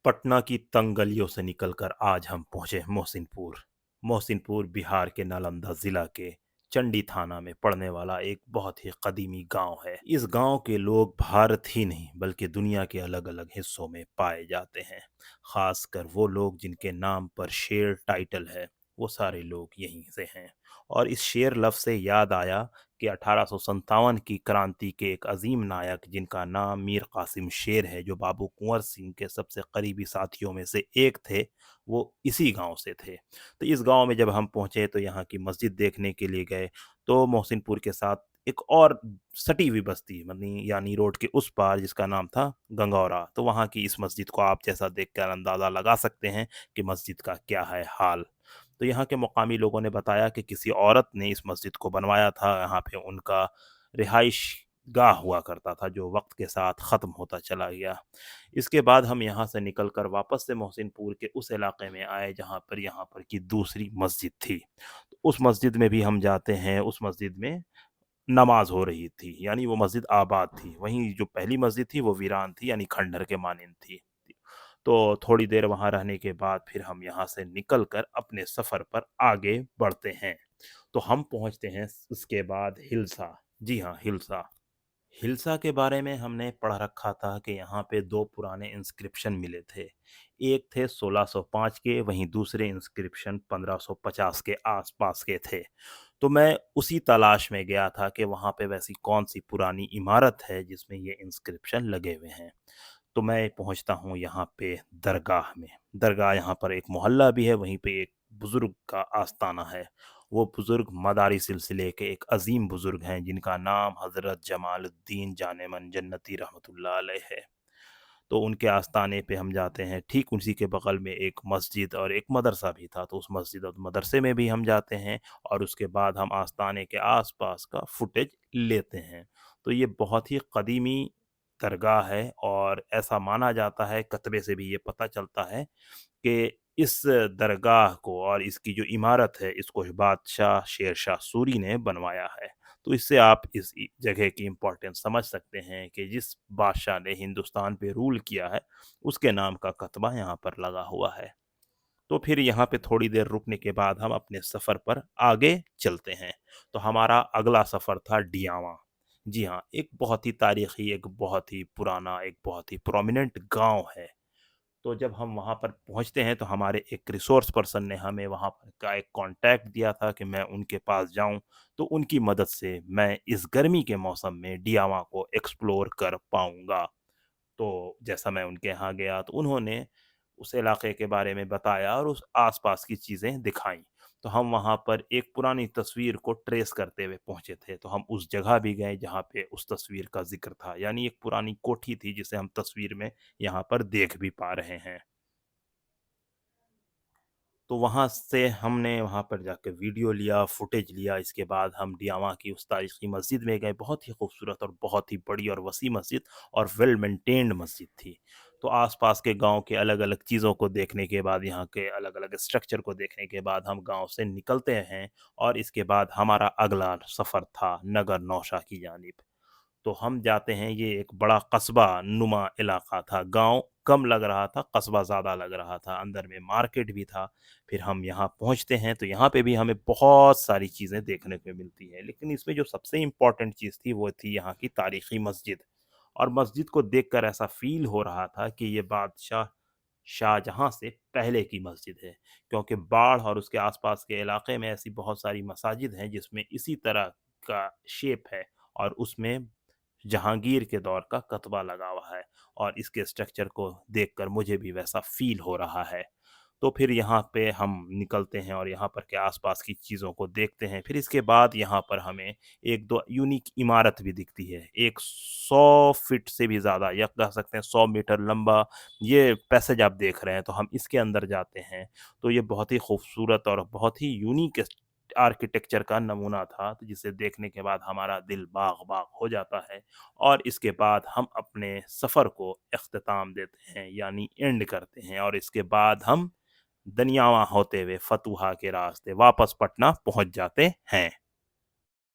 पटना की तंग गलियों से निकलकर आज हम पहुंचे मोहसिनपुर। मोहसिनपुर बिहार के नालंदा जिला के चंडी थाना में पड़ने वाला एक बहुत ही कदीमी गांव है। इस गांव के लोग भारत ही नहीं बल्कि दुनिया के अलग अलग हिस्सों में पाए जाते हैं। खासकर वो लोग जिनके नाम पर शेर टाइटल है, वो सारे लोग यहीं से हैं। और इस शेर लफ्ज से याद आया कि 1857 की क्रांति के एक अजीम नायक जिनका नाम मीर कासिम शेर है, जो बाबू कुंवर सिंह के सबसे करीबी साथियों में से एक थे, वो इसी गांव से थे। तो इस गांव में जब हम पहुंचे तो यहाँ की मस्जिद देखने के लिए गए। तो मोहसिनपुर के साथ एक और सटी हुई बस्ती मनी यानी रोड के उस पार, जिसका नाम था गंगौरा। तो वहाँ की इस मस्जिद को आप जैसा देखकर अंदाज़ा लगा सकते हैं कि मस्जिद का क्या है हाल। तो यहाँ के मुकामी लोगों ने बताया कि किसी औरत ने इस मस्जिद को बनवाया था। यहाँ पे उनका रिहाइश गाह हुआ करता था, जो वक्त के साथ ख़त्म होता चला गया। इसके बाद हम यहाँ से निकलकर वापस से मोहसिनपुर के उस इलाके में आए जहाँ पर यहाँ पर की दूसरी मस्जिद थी। तो उस मस्जिद में भी हम जाते हैं। उस मस्जिद में नमाज हो रही थी, यानी वो मस्जिद आबाद थी। वहीं जो पहली मस्जिद थी वो वीरान थी, यानी खंडहर के मानंद थी। तो थोड़ी देर वहाँ रहने के बाद फिर हम यहाँ से निकल कर अपने सफ़र पर आगे बढ़ते हैं। तो हम पहुँचते हैं उसके बाद हिल्सा। जी हाँ, हिल्सा। हिल्सा के बारे में हमने पढ़ रखा था कि यहाँ पे दो पुराने इंस्क्रिप्शन मिले थे। एक थे 1605 के, वहीं दूसरे इंस्क्रिप्शन 1550 के आसपास के थे। तो मैं उसी तलाश में गया था कि वहाँ पे वैसी कौन सी पुरानी इमारत है जिसमें ये इंस्क्रिप्शन लगे हुए हैं। तो मैं पहुँचता हूँ यहाँ पे दरगाह में। दरगाह यहाँ पर एक मोहल्ला भी है, वहीं पे एक बुज़ुर्ग का आस्ताना है। वो बुज़ुर्ग मदारी सिलसिले के एक अजीम बुज़ुर्ग हैं जिनका नाम हज़रत जमालुद्दीन जानेमन जन्नती रहमतुल्लाह अलैह है। तो उनके आस्ताने पे हम जाते हैं। ठीक उसी के बगल में एक मस्जिद और एक मदरसा भी था, तो उस मस्जिद और मदरसे में भी हम जाते हैं और उसके बाद हम आस्ताने के आस-पास का फुटेज लेते हैं। तो ये बहुत ही कदीमी दरगाह है और ऐसा माना जाता है, कतबे से भी ये पता चलता है कि इस दरगाह को और इसकी जो इमारत है, इसको बादशाह शेर शाह सूरी ने बनवाया है। तो इससे आप इस जगह की इम्पोर्टेंस समझ सकते हैं कि जिस बादशाह ने हिंदुस्तान पे रूल किया है, उसके नाम का कतबा यहाँ पर लगा हुआ है। तो फिर यहाँ पे थोड़ी देर रुकने के बाद हम अपने सफ़र पर आगे चलते हैं। तो हमारा अगला सफ़र था डियावा। जी हाँ, एक बहुत ही तारीख़ी, एक बहुत ही पुराना, एक बहुत ही प्रोमिनेंट गाँव है। तो जब हम वहाँ पर पहुँचते हैं तो हमारे एक रिसोर्स पर्सन ने हमें वहाँ पर का एक कॉन्टैक्ट दिया था कि मैं उनके पास जाऊँ, तो उनकी मदद से मैं इस गर्मी के मौसम में डियावा को एक्सप्लोर कर पाऊँगा। तो जैसा मैं उनके यहाँ गया तो उन्होंने उस इलाके के बारे में बताया और उस आस-पास की चीज़ें दिखाईं। तो हम वहाँ पर एक पुरानी तस्वीर को ट्रेस करते हुए पहुँचे थे। तो हम उस जगह भी गए जहाँ पे उस तस्वीर का ज़िक्र था। यानी एक पुरानी कोठी थी जिसे हम तस्वीर में यहाँ पर देख भी पा रहे हैं। तो वहाँ से हमने वहाँ पर जाके वीडियो लिया, फुटेज लिया। इसके बाद हम डियावा की उस तारीख़ी मस्जिद में गए। बहुत ही खूबसूरत और बहुत ही बड़ी और वसी मस्जिद और वेल मेंटेन्ड मस्जिद थी। तो आस-पास के गाँव के अलग-अलग चीज़ों को देखने के बाद, यहाँ के अलग-अलग स्ट्रक्चर को देखने के बाद हम गाँव से निकलते हैं और इसके बाद हमारा अगला सफ़र था नगर नौशा की जानिब। तो हम जाते हैं। ये एक बड़ा कस्बा नुमा इलाका था। गाँव कम लग रहा था, कस्बा ज़्यादा लग रहा था। अंदर में मार्केट भी था। फिर हम यहाँ पहुँचते हैं तो यहाँ पे भी हमें बहुत सारी चीज़ें देखने को मिलती हैं। लेकिन इसमें जो सबसे इम्पोर्टेंट चीज़ थी वो थी यहाँ की तारीख़ी मस्जिद। और मस्जिद को देखकर ऐसा फ़ील हो रहा था कि ये बादशाह शाहजहाँ से पहले की मस्जिद है। क्योंकि बाढ़ और उसके आस-पास के इलाके में ऐसी बहुत सारी मसाजिद हैं जिसमें इसी तरह का शेप है और उसमें जहांगीर के दौर का कतबा लगा हुआ है और इसके स्ट्रक्चर को देखकर मुझे भी वैसा फ़ील हो रहा है। तो फिर यहाँ पे हम निकलते हैं और यहाँ पर के आस-पास की चीज़ों को देखते हैं। फिर इसके बाद यहाँ पर हमें 1-2 यूनिक इमारत भी दिखती है। एक 100 फीट से भी ज़्यादा, या कह सकते हैं 100 मीटर लंबा ये पैसेज आप देख रहे हैं। तो हम इसके अंदर जाते हैं। तो ये बहुत ही खूबसूरत और बहुत ही यूनिक आर्किटेक्चर का नमूना था, तो जिसे देखने के बाद हमारा दिल बाग-बाग हो जाता है। और इसके बाद हम अपने सफ़र को इख्तिताम देते हैं, यानी एंड करते हैं और इसके बाद हम दनियावा होते हुए फतुहा के रास्ते वापस पटना पहुंच जाते हैं।